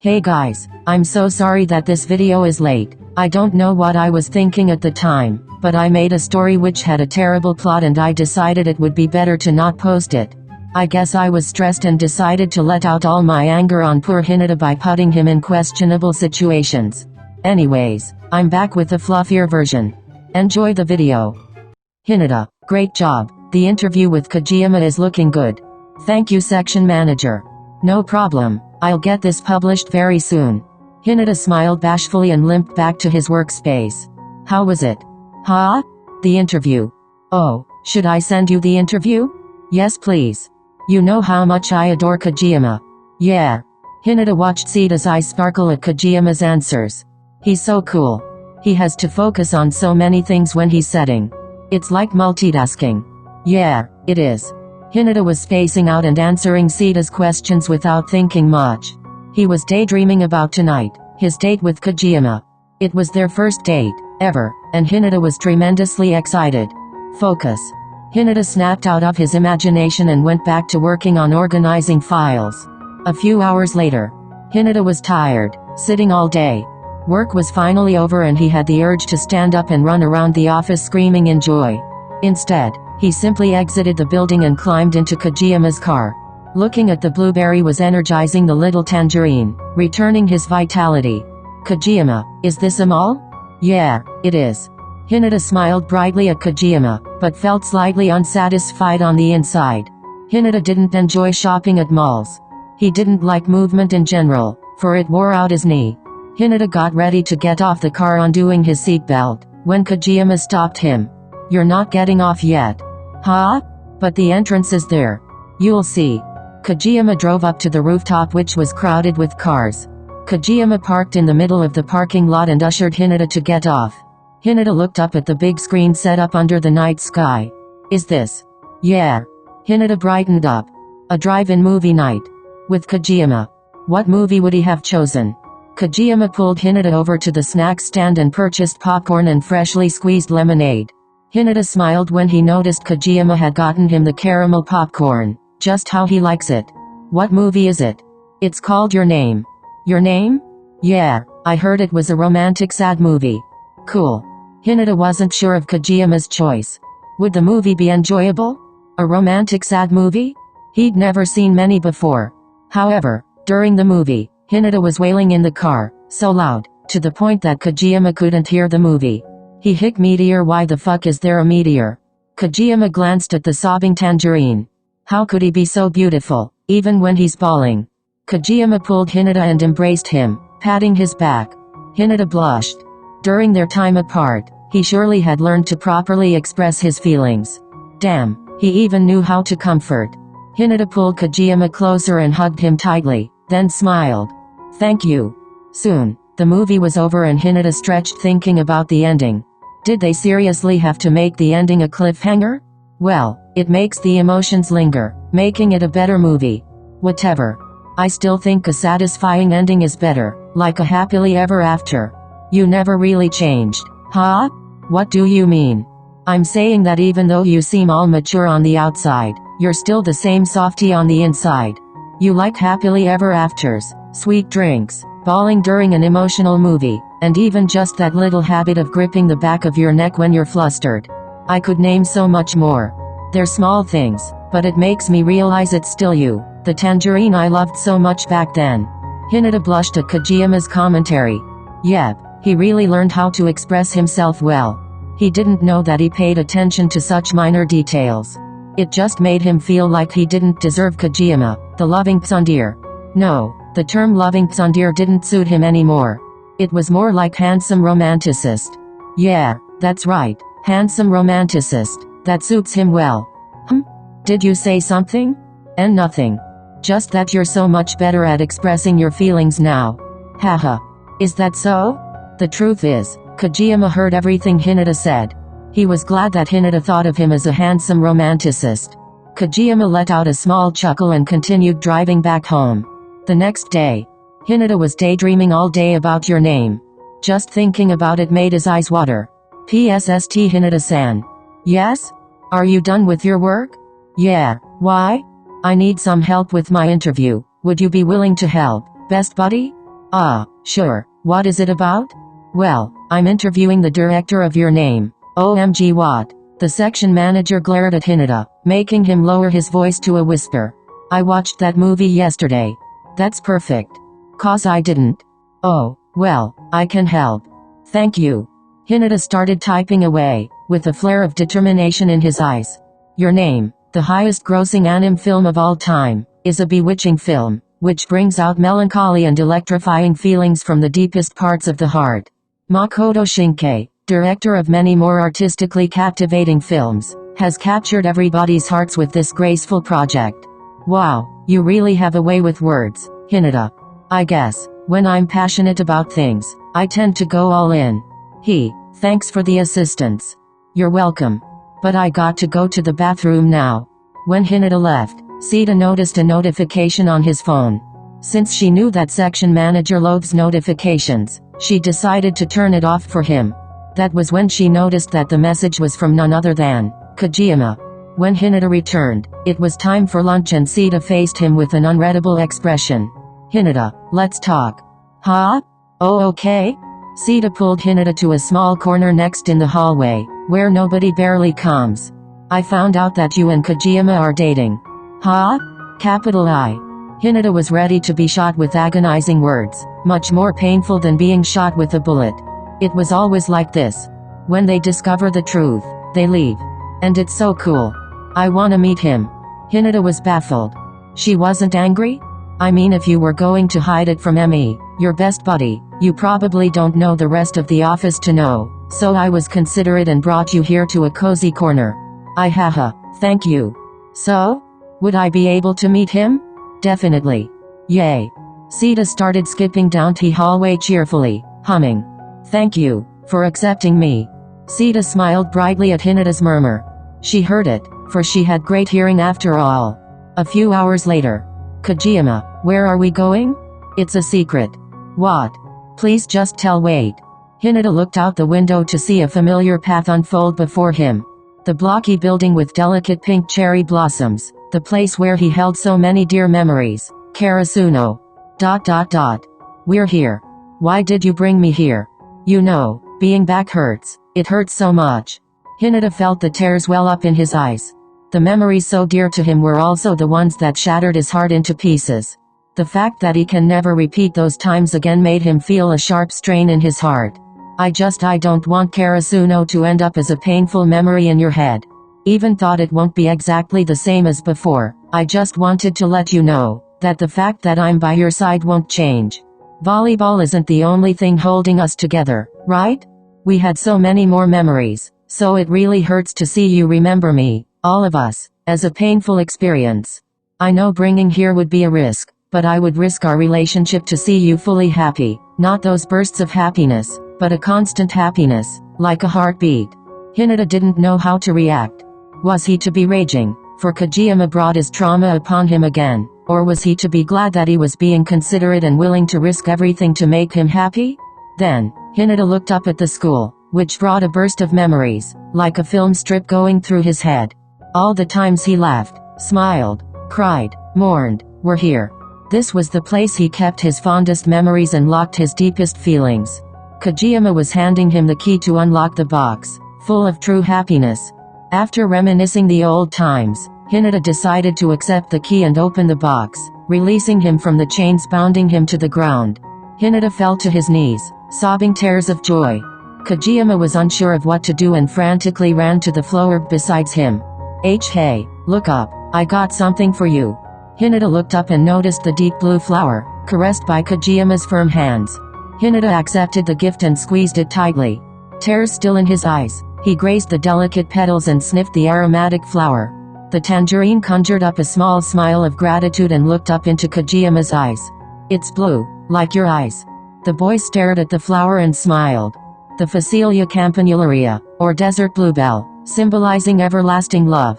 Hey guys, I'm so sorry that this video is late. I don't know what I was thinking at the time, but I made a story which had a terrible plot and I decided it would be better to not post it. I guess I was stressed and decided to let out all my anger on poor Hinata by putting him in questionable situations. Anyways, I'm back with a fluffier version. Enjoy the video. Hinata, great job. The interview with Kojima is looking good. Thank you, section manager. No problem. I'll get this published very soon. Hinata smiled bashfully and limped back to his workspace. How was it? Huh? The interview. Oh, should I send you the interview? Yes please. You know how much I adore Kojima. Yeah. Hinata watched Sita's eyes sparkle at Kojima's answers. He's so cool. He has to focus on so many things when he's setting. It's like multitasking. Yeah, it is. Hinata was spacing out and answering Sita's questions without thinking much. He was daydreaming about tonight, his date with Kojima. It was their first date, ever, and Hinata was tremendously excited. Focus. Hinata snapped out of his imagination and went back to working on organizing files. A few hours later, Hinata was tired, sitting all day. Work was finally over and he had the urge to stand up and run around the office screaming in joy. Instead, he simply exited the building and climbed into Kojima's car. Looking at the blueberry was energizing the little tangerine, returning his vitality. Kojima, is this a mall? Yeah, it is. Hinata smiled brightly at Kojima, but felt slightly unsatisfied on the inside. Hinata didn't enjoy shopping at malls. He didn't like movement in general, for it wore out his knee. Hinata got ready to get off the car undoing his seatbelt, when Kojima stopped him. You're not getting off yet. Huh? But the entrance is there. You'll see. Kojima drove up to the rooftop which was crowded with cars. Kojima parked in the middle of the parking lot and ushered Hinata to get off. Hinata looked up at the big screen set up under the night sky. Is this? Yeah. Hinata brightened up. A drive-in movie night. With Kojima. What movie would he have chosen? Kojima pulled Hinata over to the snack stand and purchased popcorn and freshly squeezed lemonade. Hinata smiled when he noticed Kojima had gotten him the caramel popcorn, just how he likes it. What movie is it? It's called Your Name. Your Name? Yeah, I heard it was a romantic sad movie. Cool. Hinata wasn't sure of Kojima's choice. Would the movie be enjoyable? A romantic sad movie? He'd never seen many before. However, during the movie, Hinata was wailing in the car, so loud, to the point that Kojima couldn't hear the movie. He hic meteor, why the fuck is there a meteor? Kojima glanced at the sobbing tangerine. How could he be so beautiful, even when he's bawling? Kojima pulled Hinata and embraced him, patting his back. Hinata blushed. During their time apart, he surely had learned to properly express his feelings. Damn, he even knew how to comfort. Hinata pulled Kojima closer and hugged him tightly, then smiled. Thank you. Soon, the movie was over and Hinata stretched thinking about the ending. Did they seriously have to make the ending a cliffhanger? Well, it makes the emotions linger, making it a better movie. Whatever. I still think a satisfying ending is better, like a happily ever after. You never really changed. Huh? What do you mean? I'm saying that even though you seem all mature on the outside, you're still the same softie on the inside. You like happily ever afters, sweet drinks, bawling during an emotional movie, and even just that little habit of gripping the back of your neck when you're flustered. I could name so much more. They're small things, but it makes me realize it's still you, the tangerine I loved so much back then. Hinata blushed at Kojima's commentary. Yep, he really learned how to express himself well. He didn't know that he paid attention to such minor details. It just made him feel like he didn't deserve Kojima, the loving tsundere. No, the term loving tsundere didn't suit him anymore. It was more like handsome romanticist. Yeah, that's right, handsome romanticist. That suits him well. Did you say something? And nothing. Just that you're so much better at expressing your feelings now. Haha. Is that so? The truth is, Kojima heard everything Hinata said. He was glad that Hinata thought of him as a handsome romanticist. Kojima let out a small chuckle and continued driving back home. The next day, Hinata was daydreaming all day about Your Name. Just thinking about it made his eyes water. PSST Hinata-san. Yes? Are you done with your work? Yeah. Why? I need some help with my interview. Would you be willing to help, best buddy? Ah, sure. What is it about? Well, I'm interviewing the director of Your Name. OMG what? The section manager glared at Hinata, making him lower his voice to a whisper. I watched that movie yesterday. That's perfect. 'Cause I didn't. Oh, well, I can help. Thank you. Hinata started typing away, with a flare of determination in his eyes. Your Name, the highest grossing anime film of all time, is a bewitching film, which brings out melancholy and electrifying feelings from the deepest parts of the heart. Makoto Shinkai, director of many more artistically captivating films, has captured everybody's hearts with this graceful project. Wow, you really have a way with words, Hinata. I guess, when I'm passionate about things, I tend to go all in. Thanks for the assistance. You're welcome. But I got to go to the bathroom now. When Hinata left, Sita noticed a notification on his phone. Since she knew that section manager loathes notifications, she decided to turn it off for him. That was when she noticed that the message was from none other than Kojima. When Hinata returned, it was time for lunch and Sita faced him with an unreadable expression. Hinata, let's talk. Huh? Oh okay? Sita pulled Hinata to a small corner next in the hallway, where nobody barely comes. I found out that you and Kojima are dating. Huh? Capital I. Hinata was ready to be shot with agonizing words, much more painful than being shot with a bullet. It was always like this. When they discover the truth, they leave. And it's so cool. I wanna meet him. Hinata was baffled. She wasn't angry? I mean, if you were going to hide it from me, your best buddy, you probably don't know the rest of the office to know, so I was considerate and brought you here to a cozy corner. Haha, thank you. So? Would I be able to meet him? Definitely. Yay. Sita started skipping down the hallway cheerfully, humming. Thank you, for accepting me. Sita smiled brightly at Hinata's murmur. She heard it, for she had great hearing after all. A few hours later. Kojima, where are we going? It's a secret. What? Please just tell. Wait. Hinata looked out the window to see a familiar path unfold before him. The blocky building with delicate pink cherry blossoms, the place where he held so many dear memories. Karasuno. ... We're here. Why did you bring me here? You know, being back hurts. It hurts so much. Hinata felt the tears well up in his eyes. The memories so dear to him were also the ones that shattered his heart into pieces. The fact that he can never repeat those times again made him feel a sharp strain in his heart. I don't want Karasuno to end up as a painful memory in your head. Even thought it won't be exactly the same as before. I just wanted to let you know that the fact that I'm by your side won't change. Volleyball isn't the only thing holding us together, right? We had so many more memories, so it really hurts to see you remember me, all of us, as a painful experience. I know bringing here would be a risk, but I would risk our relationship to see you fully happy, not those bursts of happiness, but a constant happiness, like a heartbeat. Hinata didn't know how to react. Was he to be raging, for Kojima brought his trauma upon him again, or was he to be glad that he was being considerate and willing to risk everything to make him happy? Then, Hinata looked up at the school, which brought a burst of memories, like a film strip going through his head. All the times he laughed, smiled, cried, mourned, were here. This was the place he kept his fondest memories and locked his deepest feelings. Kojima was handing him the key to unlock the box, full of true happiness. After reminiscing the old times, Hinata decided to accept the key and open the box, releasing him from the chains bounding him to the ground. Hinata fell to his knees, sobbing tears of joy. Kojima was unsure of what to do and frantically ran to the floor beside him. Hey, look up, I got something for you. Hinata looked up and noticed the deep blue flower, caressed by Kojima's firm hands. Hinata accepted the gift and squeezed it tightly. Tears still in his eyes, he grazed the delicate petals and sniffed the aromatic flower. The tangerine conjured up a small smile of gratitude and looked up into Kojima's eyes. It's blue, like your eyes. The boy stared at the flower and smiled. The Phacelia campanularia, or desert bluebell, symbolizing everlasting love,